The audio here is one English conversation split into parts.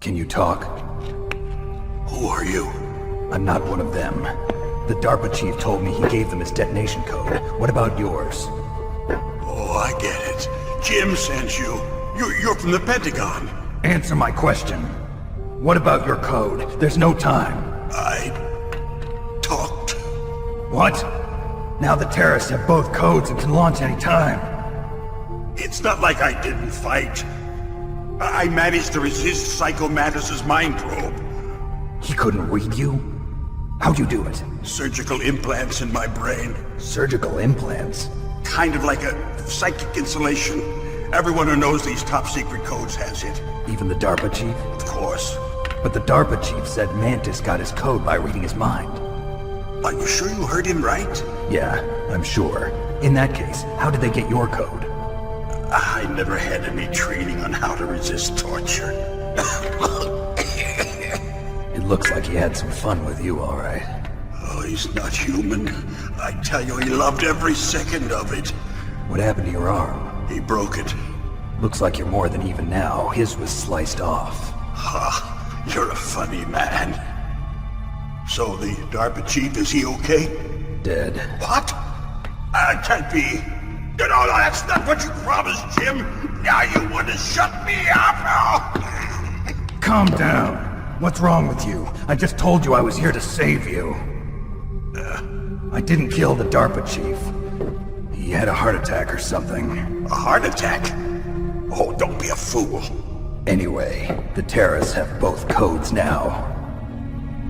Can you talk? Who are you? I'm not one of them. The DARPA chief told me he gave them his detonation code. What about yours? Oh, I get it. Jim sent you. You're from the Pentagon. Answer my question. What about your code? There's no time. I talked. What? Now the terrorists have both codes and can launch any time. It's not like I didn't fight. I managed to resist Psycho Mantis's mind probe. He couldn't read you? How'd you do it? Surgical implants in my brain. Surgical implants? Kind of like a psychic insulation. Everyone who knows these top-secret codes has it. Even the DARPA chief? Of course. But the DARPA chief said Mantis got his code by reading his mind. Are you sure you heard him right? Yeah, I'm sure. In that case, how did they get your code? I never had any training on how to resist torture. It looks like he had some fun with you, all right. Oh, he's not human. I tell you, he loved every second of it. What happened to your arm? He broke it. Looks like you're more than even now. His was sliced off. Ha, you're a funny man. So the DARPA chief, is he okay? Dead. What? That can't be. No, that's not what you promised, Jim. Now you want to shut me up? Calm down. What's wrong with you? I just told you I was here to save you. I didn't kill the DARPA chief. He had a heart attack or something. A heart attack? Oh, don't be a fool. Anyway, the terrorists have both codes now.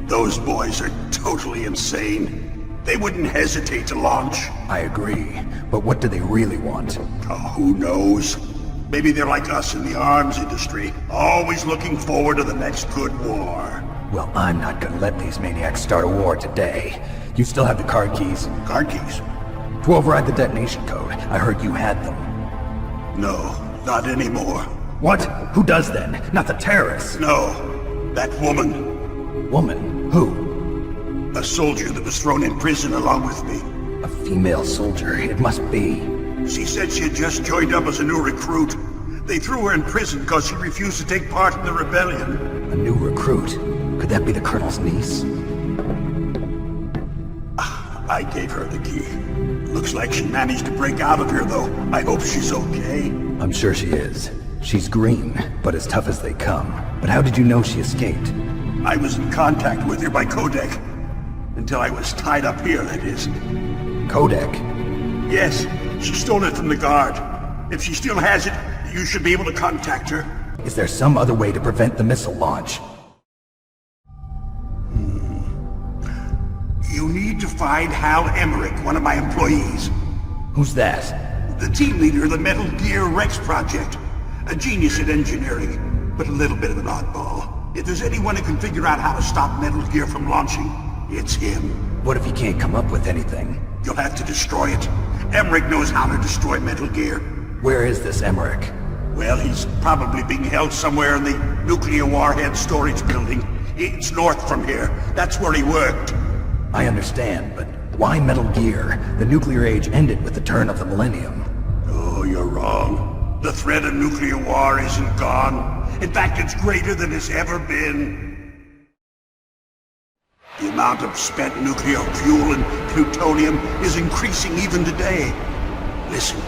Those boys are totally insane. They wouldn't hesitate to launch. I agree, but what do they really want? Oh, who knows? Maybe they're like us in the arms industry, always looking forward to the next good war. Well, I'm not gonna let these maniacs start a war today. You still have the card keys? Card keys? To override the detonation code. I heard you had them. No, not anymore. What? Who does then? Not the terrorists. No, that woman. Woman? Who? A soldier that was thrown in prison along with me. A female soldier. It must be. She said she had just joined up as a new recruit. They threw her in prison because she refused to take part in the rebellion. A new recruit? Could that be the Colonel's niece? I gave her the key. Looks like she managed to break out of here, though. I hope she's okay. I'm sure she is. She's green, but as tough as they come. But how did you know she escaped? I was in contact with her by codec. Until I was tied up here, that is. Codec? Yes, she stole it from the guard. If she still has it, you should be able to contact her. Is there some other way to prevent the missile launch? You need to find Hal Emmerich, one of my employees. Who's that? The team leader of the Metal Gear Rex project. A genius at engineering, but a little bit of an oddball. If there's anyone who can figure out how to stop Metal Gear from launching, it's him. What if he can't come up with anything? You'll have to destroy it. Emmerich knows how to destroy Metal Gear. Where is this Emmerich? Well, he's probably being held somewhere in the nuclear warhead storage building. It's north from here. That's where he worked. I understand, but why Metal Gear? The nuclear age ended with the turn of the millennium. Oh, you're wrong. The threat of nuclear war isn't gone. In fact, it's greater than it's ever been. The amount of spent nuclear fuel and plutonium is increasing even today. Listen,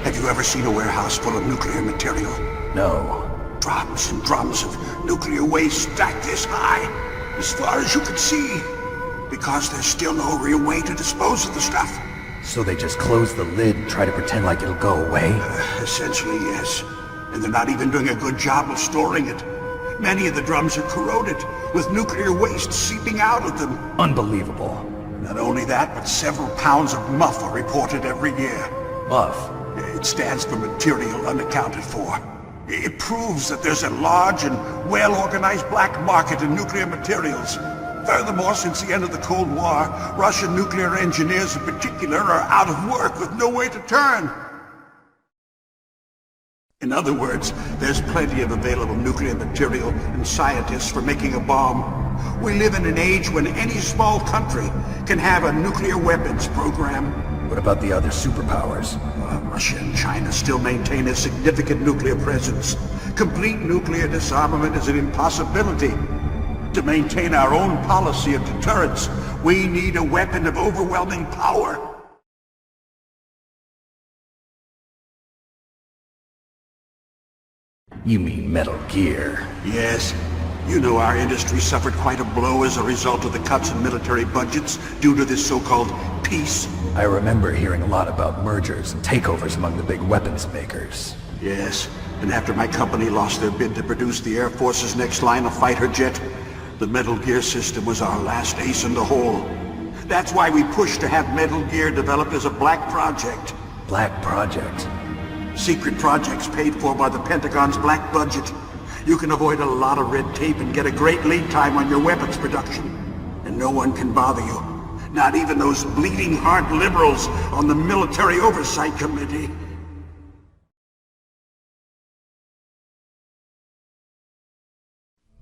have you ever seen a warehouse full of nuclear material? No. Drums and drums of nuclear waste stacked this high, as far as you can see. Because there's still no real way to dispose of the stuff. So they just close the lid and try to pretend like it'll go away? Essentially, yes. And they're not even doing a good job of storing it. Many of the drums are corroded, with nuclear waste seeping out of them. Unbelievable. Not only that, but several pounds of MUF are reported every year. MUF? It stands for material unaccounted for. It proves that there's a large and well-organized black market in nuclear materials. Furthermore, since the end of the Cold War, Russian nuclear engineers in particular are out of work with no way to turn. In other words, there's plenty of available nuclear material and scientists for making a bomb. We live in an age when any small country can have a nuclear weapons program. What about the other superpowers? Russia and China still maintain a significant nuclear presence. Complete nuclear disarmament is an impossibility. To maintain our own policy of deterrence, we need a weapon of overwhelming power. You mean Metal Gear? Yes. You know our industry suffered quite a blow as a result of the cuts in military budgets due to this so-called peace. I remember hearing a lot about mergers and takeovers among the big weapons makers. Yes, and after my company lost their bid to produce the Air Force's next line of fighter jet, the Metal Gear system was our last ace in the hole. That's why we pushed to have Metal Gear developed as a black project. Black Project? Secret projects paid for by the Pentagon's black budget. You can avoid a lot of red tape and get a great lead time on your weapons production. And no one can bother you. Not even those bleeding heart liberals on the Military Oversight Committee.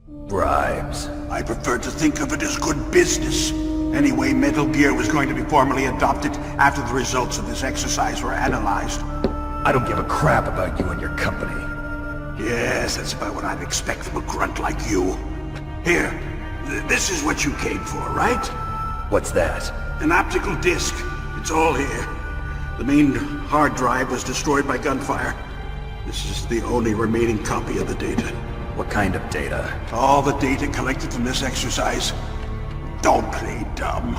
Bribes. I prefer to think of it as good business. Anyway, Metal Gear was going to be formally adopted after the results of this exercise were analyzed. I don't give a crap about you and your company. Yes, that's about what I'd expect from a grunt like you. Here, this is what you came for, right? What's that? An optical disc. It's all here. The main hard drive was destroyed by gunfire. This is the only remaining copy of the data. What kind of data? All the data collected from this exercise. Don't play dumb.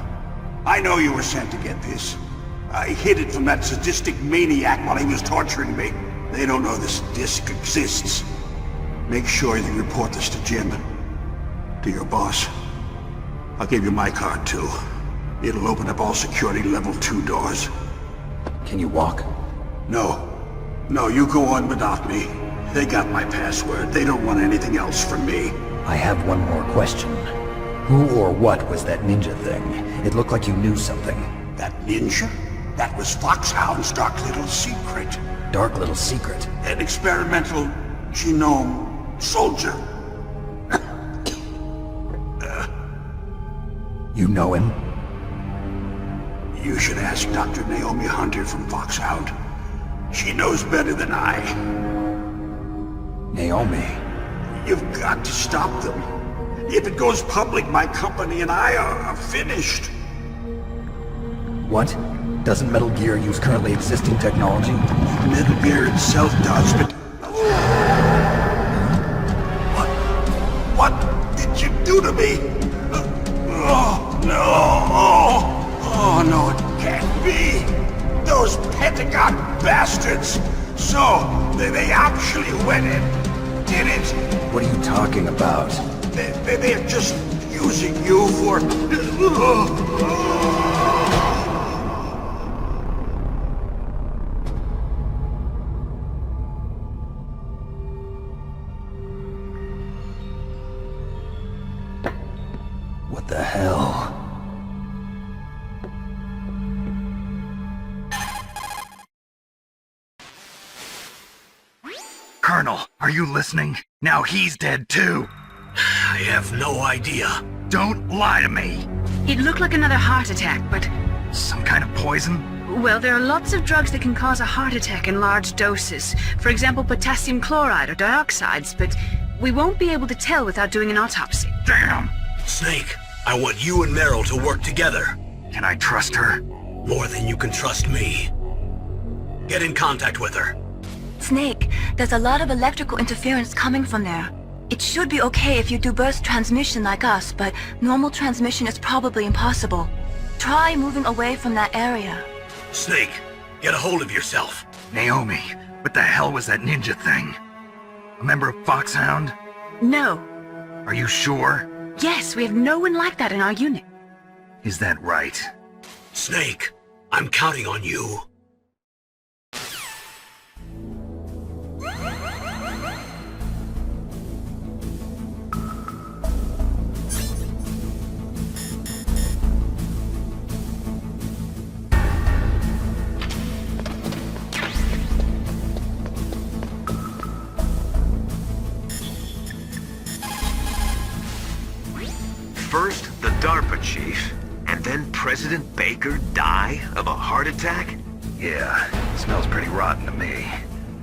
I know you were sent to get this. I hid it from that sadistic maniac while he was torturing me. They don't know this disc exists. Make sure you report this to Jim. To your boss. I'll give you my card too. It'll open up all security level 2 doors. Can you walk? No. No, you go on without me. They got my password. They don't want anything else from me. I have one more question. Who or what was that ninja thing? It looked like you knew something. That ninja? That was Foxhound's dark little secret. Dark little secret? An experimental genome soldier. You know him? You should ask Dr. Naomi Hunter from Foxhound. She knows better than I. Naomi? You've got to stop them. If it goes public, my company and I are finished. What? Doesn't Metal Gear use currently existing technology? Metal Gear itself does, but... What did you do to me? Oh, no. Oh, no, it can't be. Those Pentagon bastards. So, they actually went in, did it. What are you talking about? They're just using you for... What the hell? Colonel, are you listening? Now he's dead too. I have no idea. Don't lie to me. It looked like another heart attack, but... Some kind of poison? Well, there are lots of drugs that can cause a heart attack in large doses. For example, potassium chloride or dioxides, but we won't be able to tell without doing an autopsy. Damn! Snake, I want you and Meryl to work together. Can I trust her? More than you can trust me. Get in contact with her. Snake, there's a lot of electrical interference coming from there. It should be okay if you do burst transmission like us, but normal transmission is probably impossible. Try moving away from that area. Snake, get a hold of yourself. Naomi, what the hell was that ninja thing? A member of Foxhound? No. Are you sure? Yes, we have no one like that in our unit. Is that right? Snake, I'm counting on you. First, the DARPA chief, and then President Baker die of a heart attack? Yeah, smells pretty rotten to me.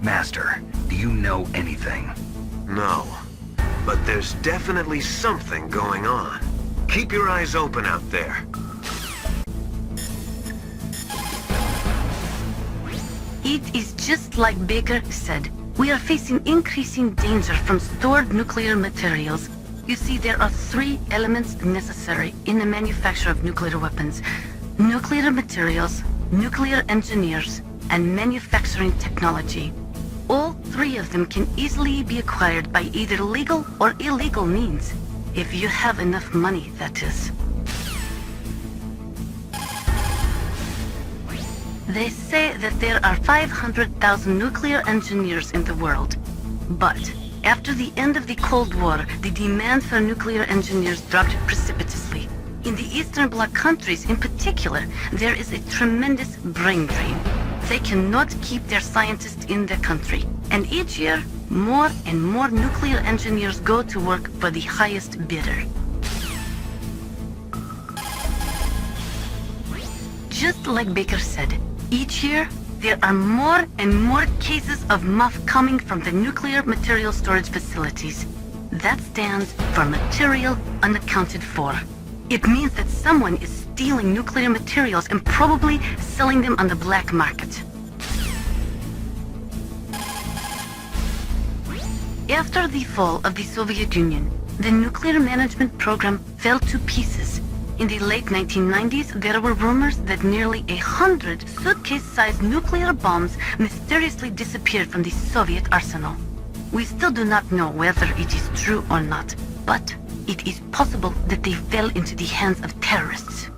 Master, do you know anything? No. But there's definitely something going on. Keep your eyes open out there. It is just like Baker said. We are facing increasing danger from stored nuclear materials. You see, there are 3 elements necessary in the manufacture of nuclear weapons. Nuclear materials, nuclear engineers, and manufacturing technology. All 3 of them can easily be acquired by either legal or illegal means. If you have enough money, that is. They say that there are 500,000 nuclear engineers in the world. But after the end of the Cold War, the demand for nuclear engineers dropped precipitously. In the Eastern Bloc countries in particular, there is a tremendous brain drain. They cannot keep their scientists in the country. And each year, more and more nuclear engineers go to work for the highest bidder. Just like Baker said, each year, there are more and more cases of MUF coming from the nuclear material storage facilities. That stands for material unaccounted for. It means that someone is stealing nuclear materials and probably selling them on the black market. After the fall of the Soviet Union, the nuclear management program fell to pieces. In the late 1990s, there were rumors that nearly 100 suitcase-sized nuclear bombs mysteriously disappeared from the Soviet arsenal. We still do not know whether it is true or not, but it is possible that they fell into the hands of terrorists.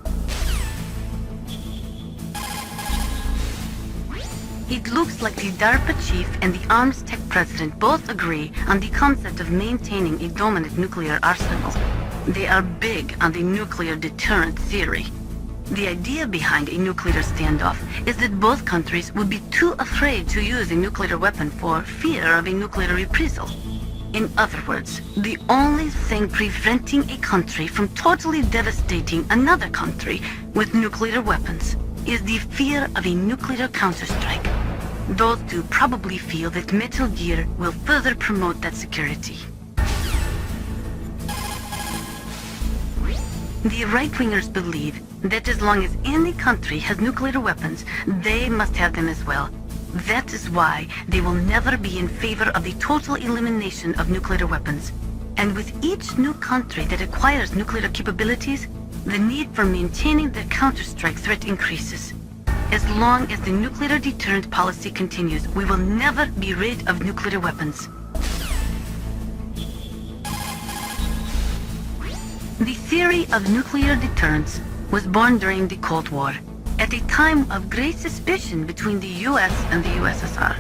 It looks like the DARPA chief and the Arms Tech president both agree on the concept of maintaining a dominant nuclear arsenal. They are big on the nuclear deterrent theory. The idea behind a nuclear standoff is that both countries would be too afraid to use a nuclear weapon for fear of a nuclear reprisal. In other words, the only thing preventing a country from totally devastating another country with nuclear weapons is the fear of a nuclear counterstrike. Those two probably feel that Metal Gear will further promote that security. The right-wingers believe that as long as any country has nuclear weapons, they must have them as well. That is why they will never be in favor of the total elimination of nuclear weapons. And with each new country that acquires nuclear capabilities, the need for maintaining the counterstrike threat increases. As long as the nuclear deterrent policy continues, we will never be rid of nuclear weapons. The theory of nuclear deterrence was born during the Cold War, at a time of great suspicion between the US and the USSR.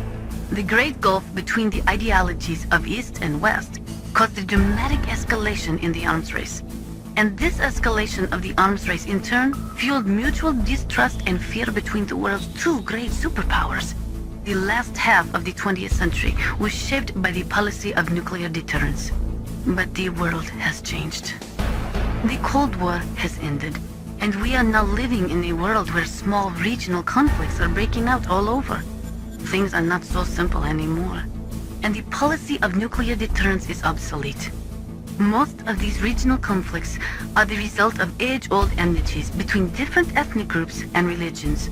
The great gulf between the ideologies of East and West caused a dramatic escalation in the arms race. And this escalation of the arms race in turn fueled mutual distrust and fear between the world's 2 great superpowers. The last half of the 20th century was shaped by the policy of nuclear deterrence. But the world has changed. The Cold War has ended, and we are now living in a world where small regional conflicts are breaking out all over. Things are not so simple anymore, and the policy of nuclear deterrence is obsolete. Most of these regional conflicts are the result of age-old enmities between different ethnic groups and religions.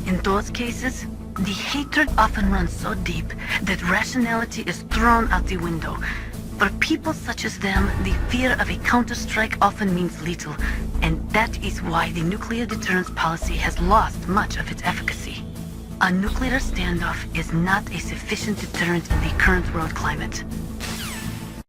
In those cases, the hatred often runs so deep that rationality is thrown out the window. For people such as them, the fear of a counterstrike often means little, and that is why the nuclear deterrence policy has lost much of its efficacy. A nuclear standoff is not a sufficient deterrent in the current world climate.